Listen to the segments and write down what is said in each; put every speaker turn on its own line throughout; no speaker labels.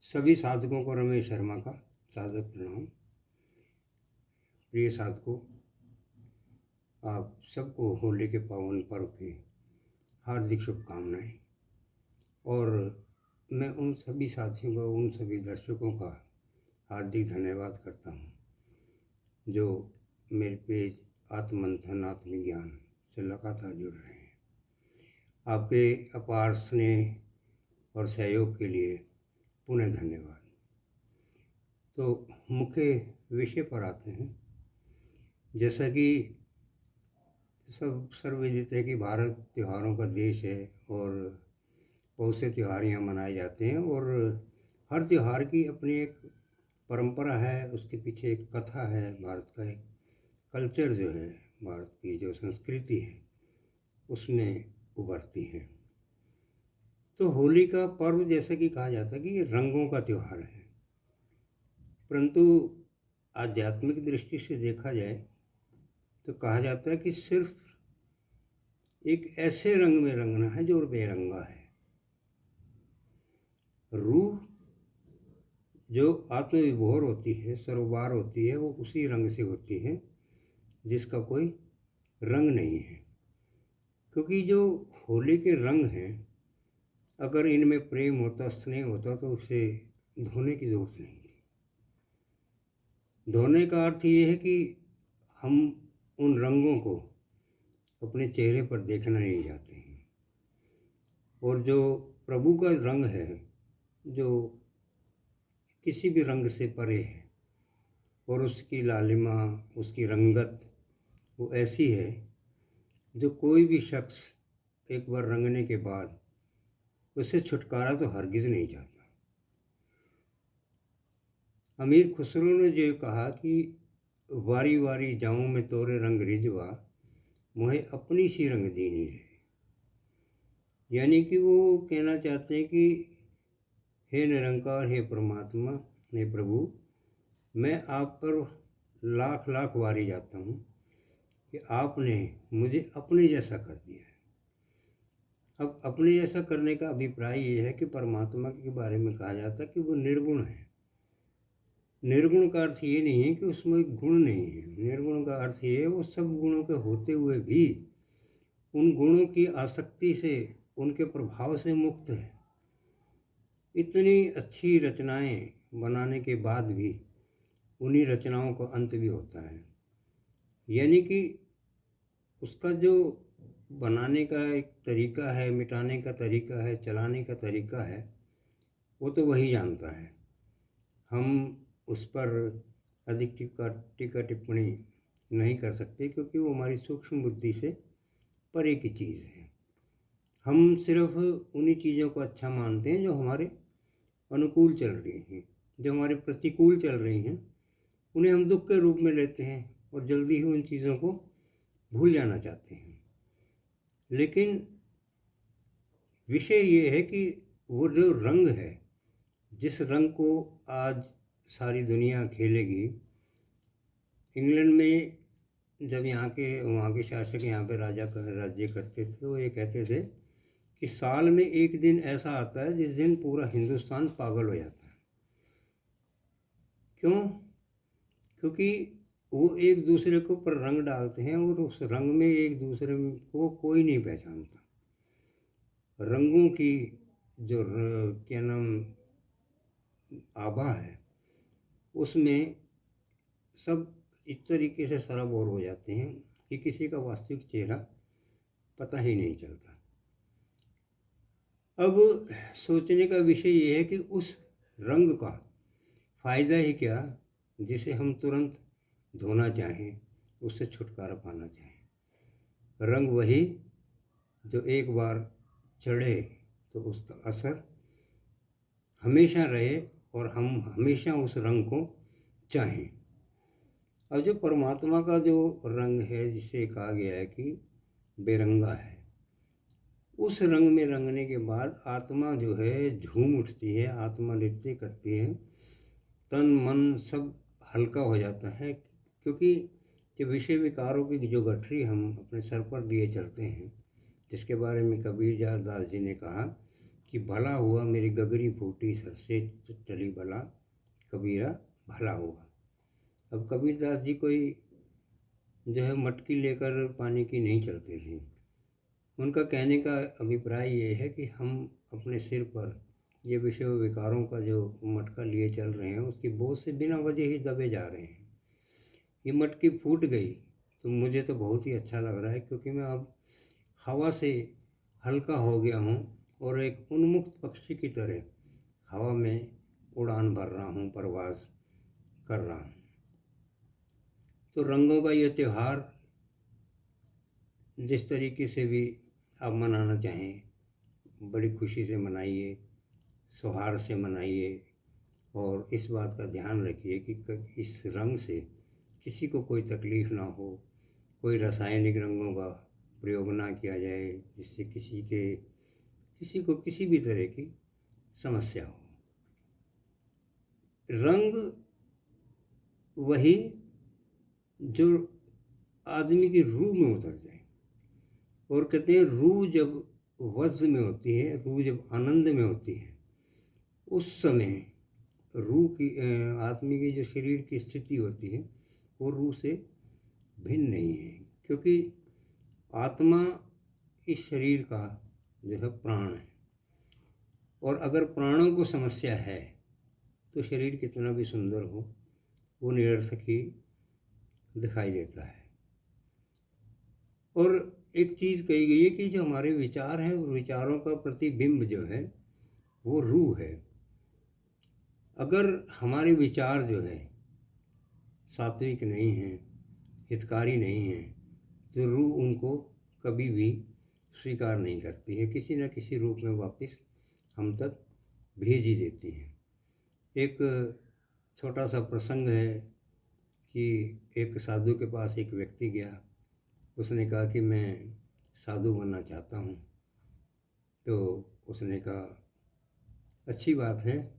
सभी साधकों को रमेश शर्मा का सादर प्रणाम। प्रिय साधकों, आप सबको होली के पावन पर्व की हार्दिक शुभकामनाएं। और मैं उन सभी साथियों का, उन सभी दर्शकों का हार्दिक धन्यवाद करता हूं जो मेरे पेज आत्ममंथन आत्मज्ञान से लगातार जुड़ रहे हैं। आपके अपार स्नेह और सहयोग के लिए पुनः धन्यवाद। तो मुख्य विषय पर आते हैं। जैसा कि सब सर्वविदित है कि भारत त्योहारों का देश है और बहुत से त्यौहार यहाँ मनाए जाते हैं और हर त्यौहार की अपनी एक परंपरा है, उसके पीछे एक कथा है। भारत का एक कल्चर जो है, भारत की जो संस्कृति है उसमें उभरती है। तो होली का पर्व जैसा कि कहा जाता है कि ये रंगों का त्यौहार है, परंतु आध्यात्मिक दृष्टि से देखा जाए तो कहा जाता है कि सिर्फ एक ऐसे रंग में रंगना है जो बेरंगा है। रूह जो आत्मविभोर होती है, सरोबार होती है, वो उसी रंग से होती है जिसका कोई रंग नहीं है। क्योंकि जो होली के रंग हैं, अगर इनमें प्रेम होता, स्नेह होता तो उसे धोने की जरूरत नहीं थी। धोने का अर्थ ये है कि हम उन रंगों को अपने चेहरे पर देखना नहीं चाहते हैं। और जो प्रभु का रंग है, जो किसी भी रंग से परे है और उसकी लालिमा, उसकी रंगत वो ऐसी है जो कोई भी शख्स एक बार रंगने के बाद उससे छुटकारा तो हरगिज़ नहीं चाहता। अमीर खुसरो ने जो कहा कि वारी वारी जाऊं मैं तोरे रंग रिझवा, मुझे अपनी सी रंग दीनी है। यानी कि वो कहना चाहते हैं कि हे निरंकार, हे परमात्मा, हे प्रभु, मैं आप पर लाख लाख वारी जाता हूँ कि आपने मुझे अपने जैसा कर दिया है। अब अपने जैसा करने का अभिप्राय ये है कि परमात्मा के बारे में कहा जाता है कि वो निर्गुण है। निर्गुण का अर्थ ये नहीं है कि उसमें गुण नहीं है। निर्गुण का अर्थ ये है वो सब गुणों के होते हुए भी उन गुणों की आसक्ति से, उनके प्रभाव से मुक्त है। इतनी अच्छी रचनाएं बनाने के बाद भी उन्हीं रचनाओं का अंत भी होता है। यानी कि उसका जो बनाने का एक तरीका है, मिटाने का तरीका है, चलाने का तरीका है, वो तो वही जानता है। हम उस पर अधिक टीका टिप्पणी नहीं कर सकते क्योंकि वो हमारी सूक्ष्म बुद्धि से परे की चीज़ है। हम सिर्फ उन्हीं चीज़ों को अच्छा मानते हैं जो हमारे अनुकूल चल रही हैं। जो हमारे प्रतिकूल चल रही हैं उन्हें हम दुख के रूप में लेते हैं और जल्दी ही उन चीज़ों को भूल जाना चाहते हैं। लेकिन विषय ये है कि वो जो रंग है, जिस रंग को आज सारी दुनिया खेलेगी। इंग्लैंड में जब वहाँ के शासक यहाँ पे राज्य करते थे तो ये कहते थे कि साल में एक दिन ऐसा आता है जिस दिन पूरा हिंदुस्तान पागल हो जाता है। क्यों? क्योंकि वो एक दूसरे को पर रंग डालते हैं और उस रंग में एक दूसरे को कोई नहीं पहचानता। रंगों की जो क्या नाम आभा है, उसमें सब इस तरीके से सराबोर हो जाते हैं कि किसी का वास्तविक चेहरा पता ही नहीं चलता। अब सोचने का विषय ये है कि उस रंग का फ़ायदा ही क्या जिसे हम तुरंत धोना चाहें, उससे छुटकारा पाना चाहें। रंग वही जो एक बार चढ़े तो उसका असर हमेशा रहे और हम हमेशा उस रंग को चाहें। और जो परमात्मा का जो रंग है, जिसे कहा गया है कि बेरंगा है, उस रंग में रंगने के बाद आत्मा जो है झूम उठती है, आत्मा नृत्य करती है, तन मन सब हल्का हो जाता है। क्योंकि जो विषय विकारों की जो गठरी हम अपने सर पर लिए चलते हैं, जिसके बारे में कबीर दास जी ने कहा कि कि भला हुआ मेरी गगरी फूटी सर से चली बला, कबीरा भला हुआ। अब कबीरदास जी कोई जो है मटकी लेकर पानी की नहीं चलते थे। उनका कहने का अभिप्राय ये है कि हम अपने सिर पर ये विषय विकारों का जो मटका लिए चल रहे हैं, उसकी बोझ से बिना वजह ही दबे जा रहे हैं। ये मटकी फूट गई तो मुझे तो बहुत ही अच्छा लग रहा है, क्योंकि मैं अब हवा से हल्का हो गया हूँ और एक उन्मुक्त पक्षी की तरह हवा में उड़ान भर रहा हूँ, परवाज़ कर रहा हूँ। तो रंगों का ये त्यौहार जिस तरीके से भी आप मनाना चाहें, बड़ी खुशी से मनाइए, सौहार्द से मनाइए, और इस बात का ध्यान रखिए कि इस रंग से किसी को कोई तकलीफ़ ना हो, कोई रासायनिक रंगों का प्रयोग ना किया जाए जिससे किसी को किसी भी तरह की समस्या हो। रंग वही जो आदमी की रूह में उतर जाए, और कहते हैं रूह जब वज्र में होती है, रूह जब आनंद में होती है, उस समय रूह की आदमी की जो शरीर की स्थिति होती है वो रूह से भिन्न नहीं है, क्योंकि आत्मा इस शरीर का जो है प्राण है, और अगर प्राणों को समस्या है तो शरीर कितना भी सुंदर हो वो निरर्थक ही दिखाई देता है। और एक चीज़ कही गई है कि जो हमारे विचार हैं, वो विचारों का प्रतिबिंब जो है वो रूह है। अगर हमारे विचार जो है सात्विक नहीं हैं, हितकारी नहीं हैं, तो रूह उनको कभी भी स्वीकार नहीं करती है, किसी न किसी रूप में वापस हम तक भेज ही देती हैं। एक छोटा सा प्रसंग है कि एक साधु के पास एक व्यक्ति गया। उसने कहा कि मैं साधु बनना चाहता हूँ। तो उसने कहा अच्छी बात है।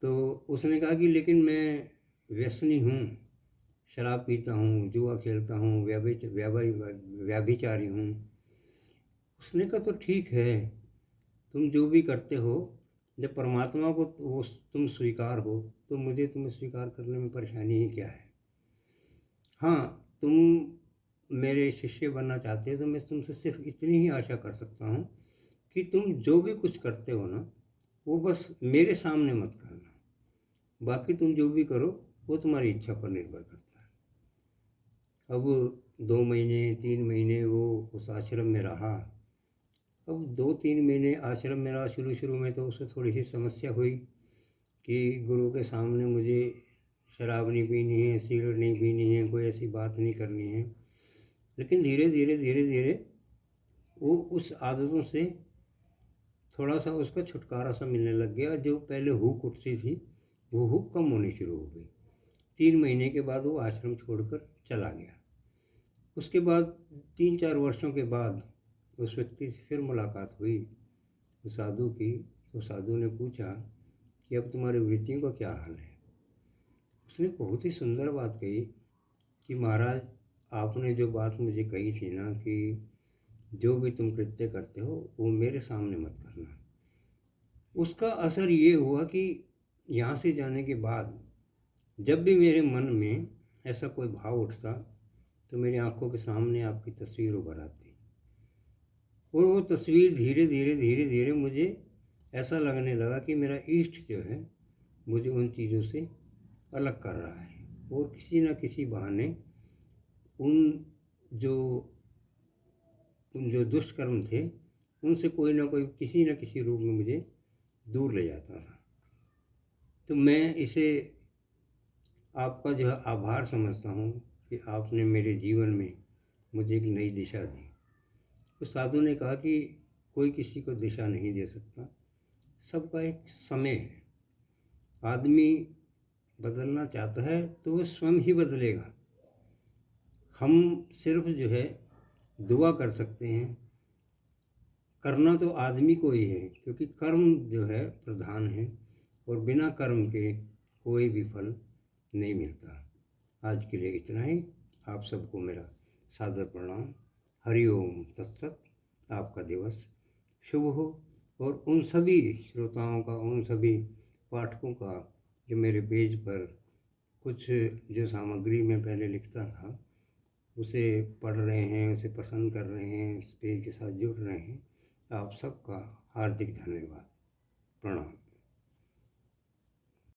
तो उसने कहा कि लेकिन मैं व्यसनी हूँ, शराब पीता हूँ, जुआ खेलता हूँ, व्याभिचारी हूँ। उसने कहा तो ठीक है, तुम जो भी करते हो, जब परमात्मा को वो तुम स्वीकार हो तो मुझे तुम्हें स्वीकार करने में परेशानी ही क्या है। हाँ, तुम मेरे शिष्य बनना चाहते हो तो मैं तुमसे सिर्फ इतनी ही आशा कर सकता हूँ कि तुम जो भी कुछ करते हो ना, वो बस मेरे सामने मत करना, बाकी तुम जो भी करो वो तुम्हारी इच्छा पर निर्भर करता है। अब 2 महीने 3 महीने वो उस आश्रम में रहा। अब 2-3 महीने आश्रम में रहा। शुरू में तो उसमें थोड़ी सी समस्या हुई कि गुरु के सामने मुझे शराब नहीं पीनी है, सिगरेट नहीं पीनी है, कोई ऐसी बात नहीं करनी है। लेकिन धीरे धीरे वो उस आदतों से थोड़ा सा उसका छुटकारा सा मिलने लग गया। जो पहले हुक उठती थी वो हुक कम होनी शुरू हो गई। 3 महीने के बाद वो आश्रम छोड़कर चला गया। उसके बाद 3-4 वर्षों के बाद उस व्यक्ति से फिर मुलाकात हुई, उस साधु की। तो साधु ने पूछा कि अब तुम्हारी वृत्तियों का क्या हाल है। उसने बहुत ही सुंदर बात कही कि महाराज, आपने जो बात मुझे कही थी ना कि जो भी तुम कृत्य करते हो वो मेरे सामने मत करना, उसका असर ये हुआ कि यहाँ से जाने के बाद जब भी मेरे मन में ऐसा कोई भाव उठता तो मेरी आंखों के सामने आपकी तस्वीर उभर आती, और वो तस्वीर धीरे धीरे मुझे ऐसा लगने लगा कि मेरा इष्ट जो है मुझे उन चीज़ों से अलग कर रहा है, और किसी न किसी बहाने उन जो दुष्कर्म थे उनसे कोई ना कोई किसी न किसी रूप में मुझे दूर ले जाता था। तो मैं इसे आपका जो है आभार समझता हूँ कि आपने मेरे जीवन में मुझे एक नई दिशा दी। तो साधु ने कहा कि कोई किसी को दिशा नहीं दे सकता, सबका एक समय है। आदमी बदलना चाहता है तो वो स्वयं ही बदलेगा। हम सिर्फ जो है दुआ कर सकते हैं, करना तो आदमी को ही है, क्योंकि कर्म जो है प्रधान है, और बिना कर्म के कोई भी फल नहीं मिलता। आज के लिए इतना ही। आप सबको मेरा सादर प्रणाम। हरि ओम तत्सत। आपका दिवस शुभ हो। और उन सभी श्रोताओं का, उन सभी पाठकों का जो मेरे पेज पर कुछ जो सामग्री मैं पहले लिखता था उसे पढ़ रहे हैं, उसे पसंद कर रहे हैं, उस पेज के साथ जुड़ रहे हैं। आप सबका हार्दिक धन्यवाद। प्रणाम।